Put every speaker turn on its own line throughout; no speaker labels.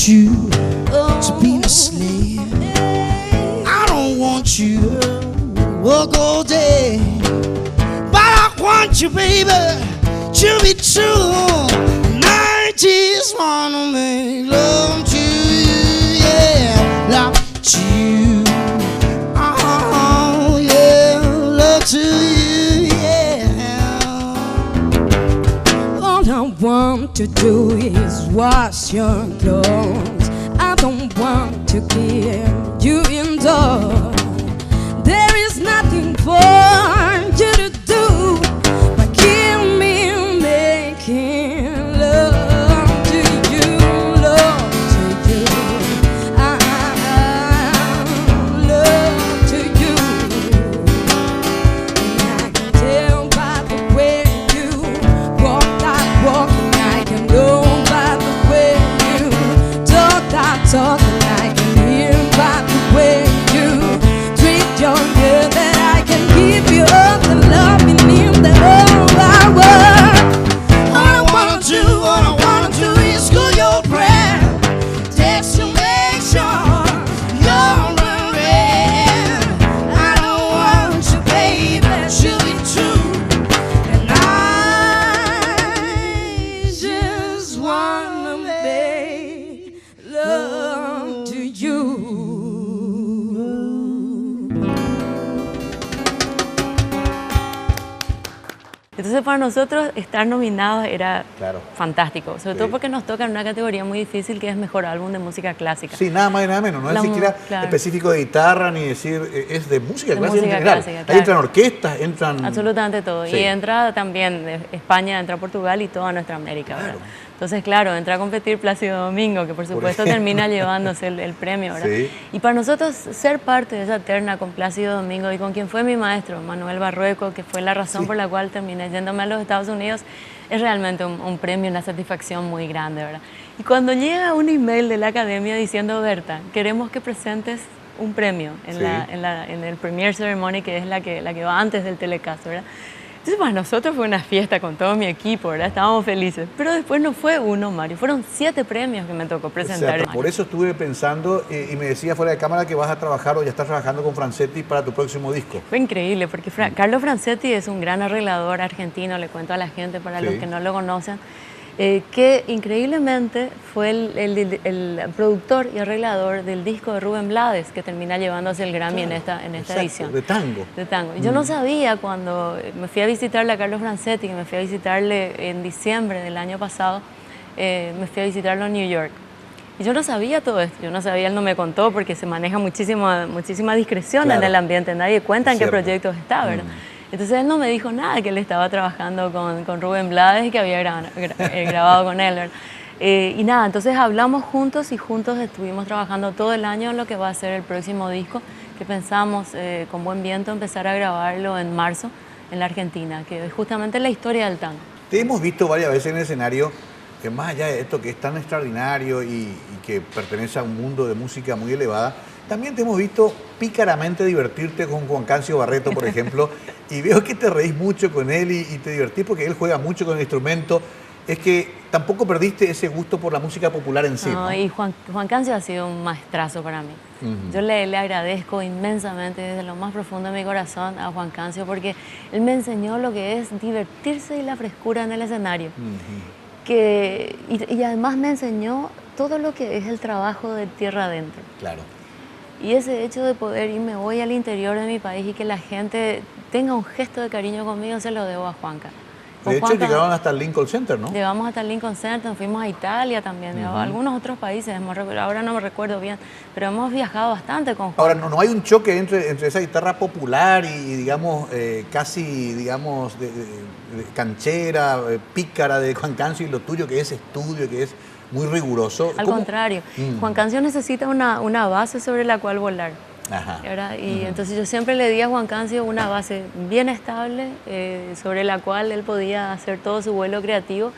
want you to be my slave. I don't want you to work all day, but I want you, baby, to be true. And I just wanna make love to you, yeah, love to you. Oh, yeah, love to you, yeah. All I want to do is wash your clothes. I don't want to give you indoors. There is nothing for you to do but give me making love to you, love to you. Love to you. And I can tell by the way you walk that walk, and I can know by the way you talk that talk, and I can hear by the way you treat your girl, that I can give you all the love you need, the whole wide world. All I wanna do is go your prayer, just to make sure you're around. I don't want you, baby, to be true, and I just wanna make love to you.
Entonces para nosotros estar nominados era
Claro.
fantástico, sobre
Sí.
todo porque nos toca en una categoría muy difícil que es mejor álbum de música clásica.
Sí, nada más y nada menos. No es
La
ni siquiera
claro.
específico de guitarra ni decir, es de música
De
clásica en
música
general.
clásica,
Ahí
claro.
entran orquestas, entran.
Absolutamente todo.
Sí.
Y entra también de España, entra Portugal y toda nuestra América, ¿verdad? Entonces, claro, entra a competir Plácido Domingo, que por supuesto
ejemplo.
termina llevándose el premio, ¿verdad?
Sí.
Y para nosotros ser parte de esa terna con Plácido Domingo y con quien fue mi maestro, Manuel Barrueco, que fue la razón por la cual terminé yéndome a los Estados Unidos, es realmente un premio, una satisfacción muy grande, ¿verdad? Y cuando llega un email de la academia diciendo, Berta, queremos que presentes un premio en,
Sí.
en el Premiere Ceremony, que es la que va antes del telecast, ¿verdad? Entonces para nosotros fue una fiesta con todo mi equipo, ¿verdad? Estábamos felices. Pero después no fue uno, Mario, fueron 7 premios que me tocó presentar.
Exacto. Por eso estuve pensando y me decía fuera de cámara que vas a trabajar o ya estás trabajando con Francetti para tu próximo disco.
Fue increíble porque Carlo Francetti es un gran arreglador argentino, le cuento a la gente para
Sí.
los que no lo conocen, que increíblemente fue el productor y arreglador del disco de Rubén Blades, que termina llevándose el Grammy en esta
Exacto,
edición.
de tango.
De tango. Yo no sabía cuando me fui a visitarle a Carlos Francetti, que me fui a visitarle en diciembre del año pasado, me fui a visitarlo en New York. Y yo no sabía todo esto, yo no sabía, él no me contó porque se maneja muchísima discreción
Claro.
en el ambiente, nadie cuenta en qué
Cierto.
proyectos está, ¿verdad? Entonces él no me dijo nada, que él estaba trabajando con Rubén Blades y que había grabado con él, ¿verdad? Y nada, entonces hablamos juntos y juntos estuvimos trabajando todo el año en lo que va a ser el próximo disco, que pensamos con buen viento empezar a grabarlo en marzo en la Argentina, que es justamente la historia del tango.
Te hemos visto varias veces en el escenario que más allá de esto que es tan extraordinario y que pertenece a un mundo de música muy elevada, también te hemos visto pícaramente divertirte con Juan Cancio Barreto, por ejemplo, y veo que te reís mucho con él y te divertís porque él juega mucho con el instrumento. Es que tampoco perdiste ese gusto por la música popular en sí,
No,
¿no?
y Juan Cancio ha sido un maestrazo para mí. Yo le agradezco inmensamente desde lo más profundo de mi corazón a Juan Cancio porque él me enseñó lo que es divertirse y la frescura en el escenario. Y además me enseñó todo lo que es el trabajo de tierra adentro.
Claro.
Y ese hecho de poder irme hoy al interior de mi país y que la gente tenga un gesto de cariño conmigo, se lo debo a Juanca.
De hecho, llegaron hasta el Lincoln Center, ¿no?
Llegamos hasta el Lincoln Center, fuimos a Italia también, a algunos otros países, ahora no me recuerdo bien, pero hemos viajado bastante con Juan.
Ahora, no hay un choque entre esa guitarra popular y digamos, casi, digamos, de canchera, pícara de Juan Cancio y lo tuyo, que es estudio, que es muy riguroso.
Al contrario, Juan Cancio necesita una base sobre la cual volar.
Ajá.
¿Verdad? Y entonces yo siempre le di a Juan Cancio una base bien estable sobre la cual él podía hacer todo su vuelo creativo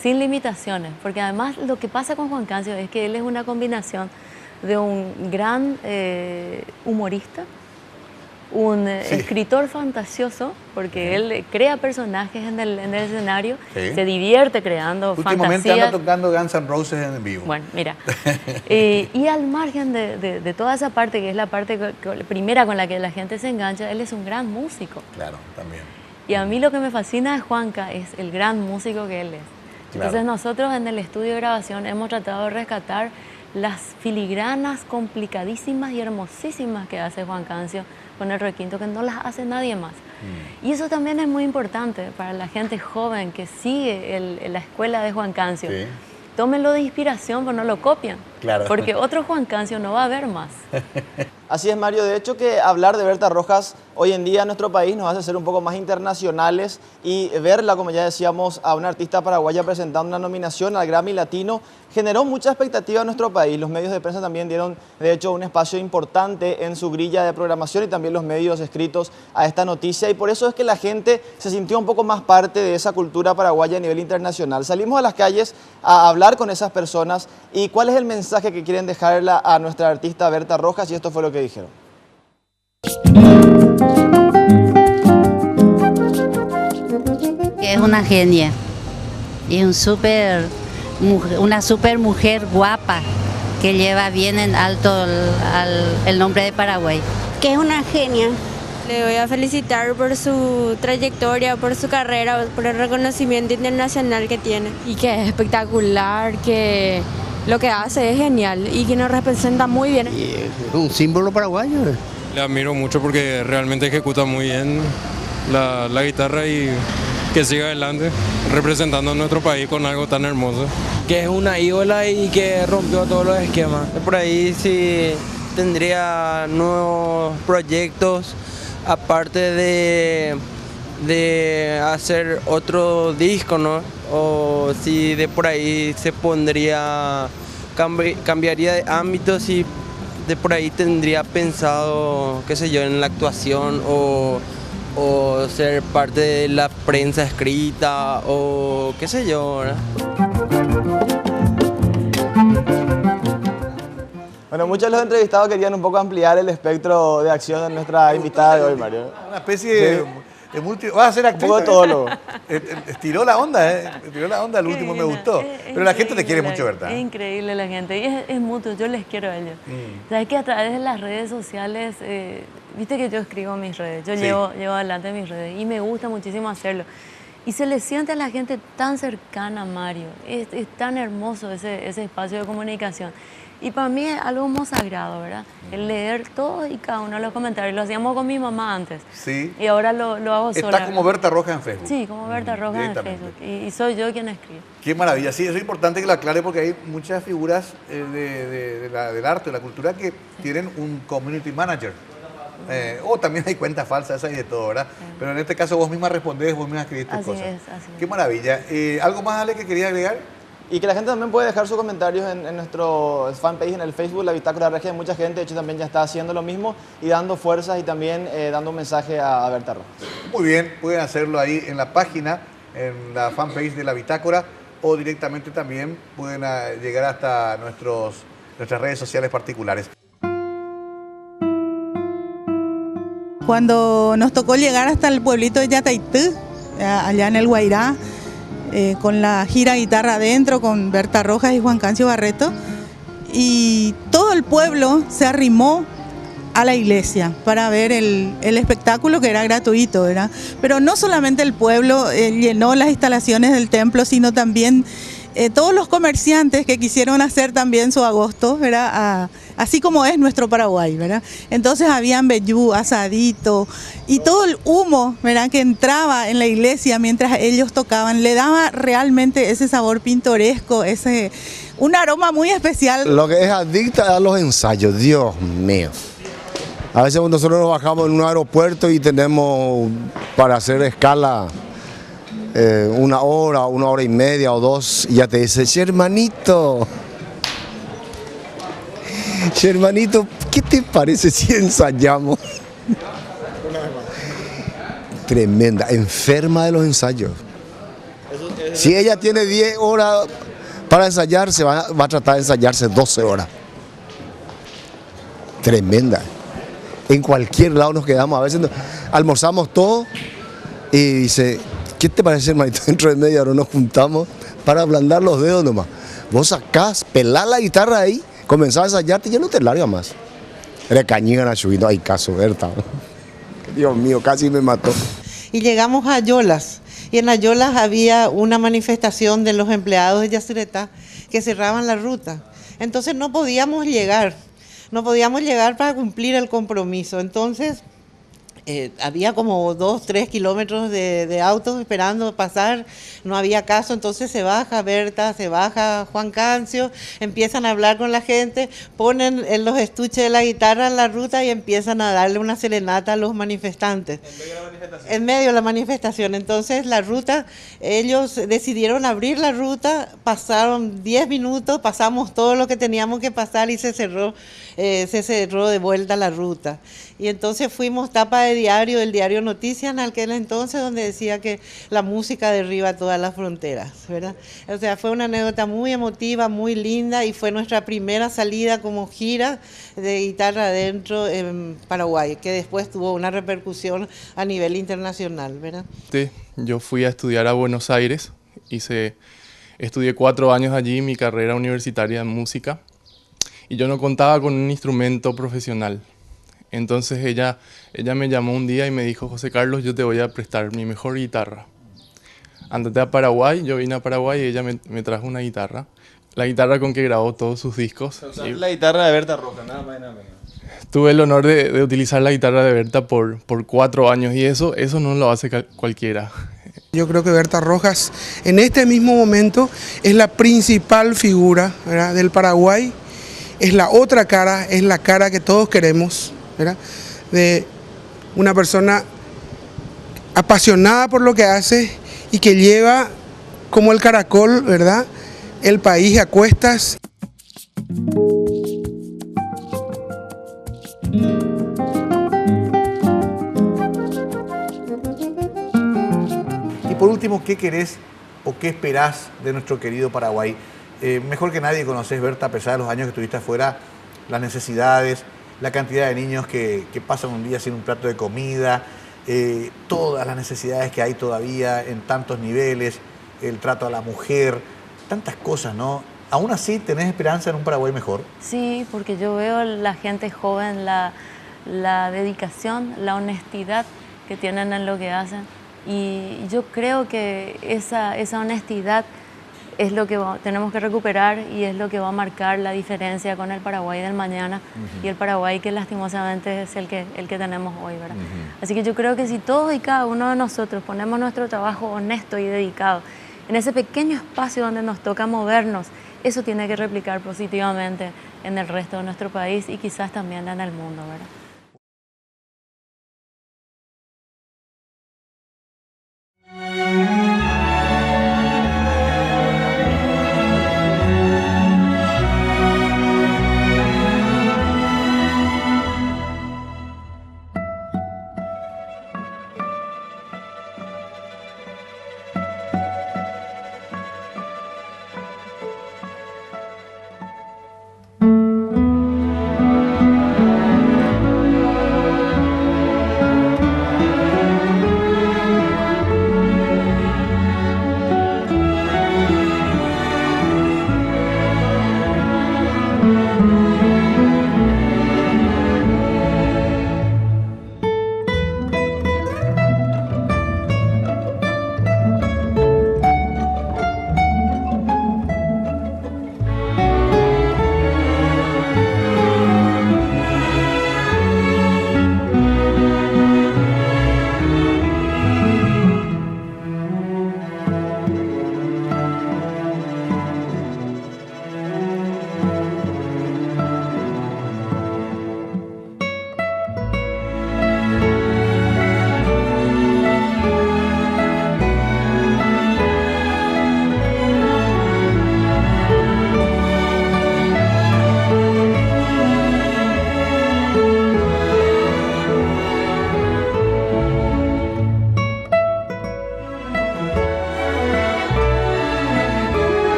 sin limitaciones, porque además lo que pasa con Juan Cancio es que él es una combinación de un gran humorista un escritor fantasioso, porque él crea personajes en el escenario, se divierte creando
Últimamente
fantasías.
anda tocando Guns N' Roses en vivo.
Bueno, mira, y al margen de toda esa parte, que es la parte primera con la que la gente se engancha, él es un gran músico.
Claro, también.
Y a mí lo que me fascina de Juanca es el gran músico que él es. Entonces nosotros en el estudio de grabación hemos tratado de rescatar las filigranas complicadísimas y hermosísimas que hace Juan Cancio con el requinto, que no las hace nadie más. Y eso también es muy importante para la gente joven que sigue la escuela de Juan Cancio.
Sí.
Tómenlo de inspiración, pero no lo copian.
Claro.
Porque otro Juan Cancio no va a haber más.
Así es, Mario. De hecho, que hablar de Berta Rojas hoy en día en nuestro país nos hace ser un poco más internacionales y verla, como ya decíamos, a una artista paraguaya presentando una nominación al Grammy Latino generó mucha expectativa en nuestro país. Los medios de prensa también dieron, de hecho, un espacio importante en su grilla de programación y también los medios escritos a esta noticia. Y por eso es que la gente se sintió un poco más parte de esa cultura paraguaya a nivel internacional. Salimos a las calles a hablar con esas personas y cuál es el mensaje que quieren dejarla a nuestra artista Berta Rojas, y esto fue lo que dijeron.
Es una genia y una super mujer guapa que lleva bien en alto el nombre de Paraguay.
Que es una genia. Le voy a felicitar por su trayectoria, por su carrera, por el reconocimiento internacional que tiene.
Y que es espectacular, que lo que hace es genial y que nos representa muy bien.
Y es un símbolo paraguayo.
Le admiro mucho porque realmente ejecuta muy bien la guitarra y que siga adelante representando a nuestro país con algo tan hermoso.
Que es una ídola y que rompió todos los esquemas. Por ahí sí tendría nuevos proyectos, aparte de hacer otro disco, ¿no? O si de por ahí se pondría, cambiaría de ámbitos y de por ahí tendría pensado, qué sé yo, en la actuación o ser parte de la prensa escrita o qué sé yo, ¿verdad?
Bueno, muchos de los entrevistados querían un poco ampliar el espectro de acción de nuestra invitada de hoy, Mario.
Una especie de multi... ¿Vas a ser actriz?
Un poco de todo lo...
Estiró la onda, estiró la onda, el último me gustó. Pero la gente te quiere mucho, ¿verdad?
Es increíble la gente y es mutuo, yo les quiero a ellos. Sabes que a través de las redes sociales, viste que yo escribo mis redes, yo llevo adelante mis redes y me gusta muchísimo hacerlo. Y se le siente a la gente tan cercana, Mario, es tan hermoso ese espacio de comunicación. Y para mí es algo muy sagrado, ¿verdad? El leer todos y cada uno de los comentarios. Lo hacíamos con mi mamá antes.
Sí.
Y ahora lo hago sola.
Está como Berta Rojas en Facebook.
Sí, como Berta Rojas en Facebook. Y soy yo quien escribe.
Qué maravilla. Sí, eso es importante que lo aclare porque hay muchas figuras del arte, de la cultura, que tienen un community manager. O también hay cuentas falsas, hay de todo, ¿verdad? Pero en este caso vos misma respondés, vos misma escribís tus cosas.
Así es.
Qué maravilla. ¿Algo más, Ale, que quería agregar?
Y que la gente también puede dejar sus comentarios en nuestro fanpage en el Facebook, La Bitácora Regia. Mucha gente, de hecho, también ya está haciendo lo mismo y dando fuerzas y también dando un mensaje a Berta Rojas.
Muy bien, pueden hacerlo ahí en la página, en la fanpage de La Bitácora, o directamente también pueden llegar hasta nuestras redes sociales particulares.
Cuando nos tocó llegar hasta el pueblito de Yataitú, allá en el Guairá, con la gira Guitarra Adentro, con Berta Rojas y Juan Cancio Barreto, y todo el pueblo se arrimó a la iglesia para ver el espectáculo, que era gratuito, ¿verdad? Pero no solamente el pueblo llenó las instalaciones del templo, sino también todos los comerciantes que quisieron hacer también su agosto, ¿verdad? Así como es nuestro Paraguay, ¿verdad? Entonces habían vellú, asadito y todo el humo, ¿verdad?, que entraba en la iglesia mientras ellos tocaban, le daba realmente ese sabor pintoresco, un aroma muy especial.
Lo que es adicta a los ensayos, Dios mío. A veces nosotros nos bajamos en un aeropuerto y tenemos para hacer escala 1 hora, 1 hora y media o 2, y ya te dice, hermanito, ¿qué te parece si ensayamos? Tremenda, enferma de los ensayos. Si ella tiene 10 horas para ensayar, va a tratar de ensayarse 12 horas. Tremenda. En cualquier lado nos quedamos. A veces almorzamos todo y dice, ¿qué te parece, hermanito? Dentro de media hora nos juntamos para ablandar los dedos nomás. Vos sacás, pelás la guitarra ahí, comenzás a ensayarte y ya no te larga más. Era cañiga, no hay caso, Berta. Dios mío, casi me mató.
Y llegamos a Yolas. Y en Ayolas había una manifestación de los empleados de Yacyretá que cerraban la ruta. Entonces no podíamos llegar para cumplir el compromiso. Entonces había como 2-3 kilómetros de autos esperando pasar, no había caso, entonces se baja Berta, se baja Juan Cancio, empiezan a hablar con la gente, ponen en los estuches de la guitarra en la ruta y empiezan a darle una serenata a los manifestantes. En medio de la manifestación. Entonces la ruta, ellos decidieron abrir la ruta, pasaron 10 minutos, pasamos todo lo que teníamos que pasar y se cerró de vuelta la ruta. Y entonces fuimos tapa de diario, el diario Noticias en aquel entonces, donde decía que la música derriba todas las fronteras, ¿verdad? O sea, fue una anécdota muy emotiva, muy linda, y fue nuestra primera salida como gira de Guitarra Adentro en Paraguay, que después tuvo una repercusión a nivel internacional, ¿verdad?
Sí, yo fui a estudiar a Buenos Aires, estudié 4 años allí, mi carrera universitaria en música, y yo no contaba con un instrumento profesional. Entonces ella me llamó un día y me dijo, José Carlos, yo te voy a prestar mi mejor guitarra. Andate a Paraguay. Yo vine a Paraguay y ella me trajo una guitarra. La guitarra con que grabó todos sus discos.
O sea, la guitarra de Berta Rojas, nada más y nada menos.
Tuve el honor de utilizar la guitarra de Berta por 4 años y eso no lo hace cualquiera.
Yo creo que Berta Rojas en este mismo momento es la principal figura, ¿verdad?, del Paraguay. Es la otra cara, es la cara que todos queremos, ¿verdad?, de una persona apasionada por lo que hace y que lleva como el caracol, ¿verdad?, el país a cuestas.
Y por último, ¿qué querés o qué esperás de nuestro querido Paraguay? Mejor que nadie conoces, Berta, a pesar de los años que estuviste afuera, las necesidades, la cantidad de niños que pasan un día sin un plato de comida, todas las necesidades que hay todavía en tantos niveles, el trato a la mujer, tantas cosas, ¿no? Aún así, ¿tenés esperanza en un Paraguay mejor?
Sí, porque yo veo la gente joven, la dedicación, la honestidad que tienen en lo que hacen, y yo creo que esa honestidad es lo que tenemos que recuperar y es lo que va a marcar la diferencia con el Paraguay del mañana y el Paraguay que lastimosamente es el que tenemos hoy, ¿verdad? Así que yo creo que si todos y cada uno de nosotros ponemos nuestro trabajo honesto y dedicado en ese pequeño espacio donde nos toca movernos, eso tiene que replicar positivamente en el resto de nuestro país y quizás también en el mundo, ¿verdad?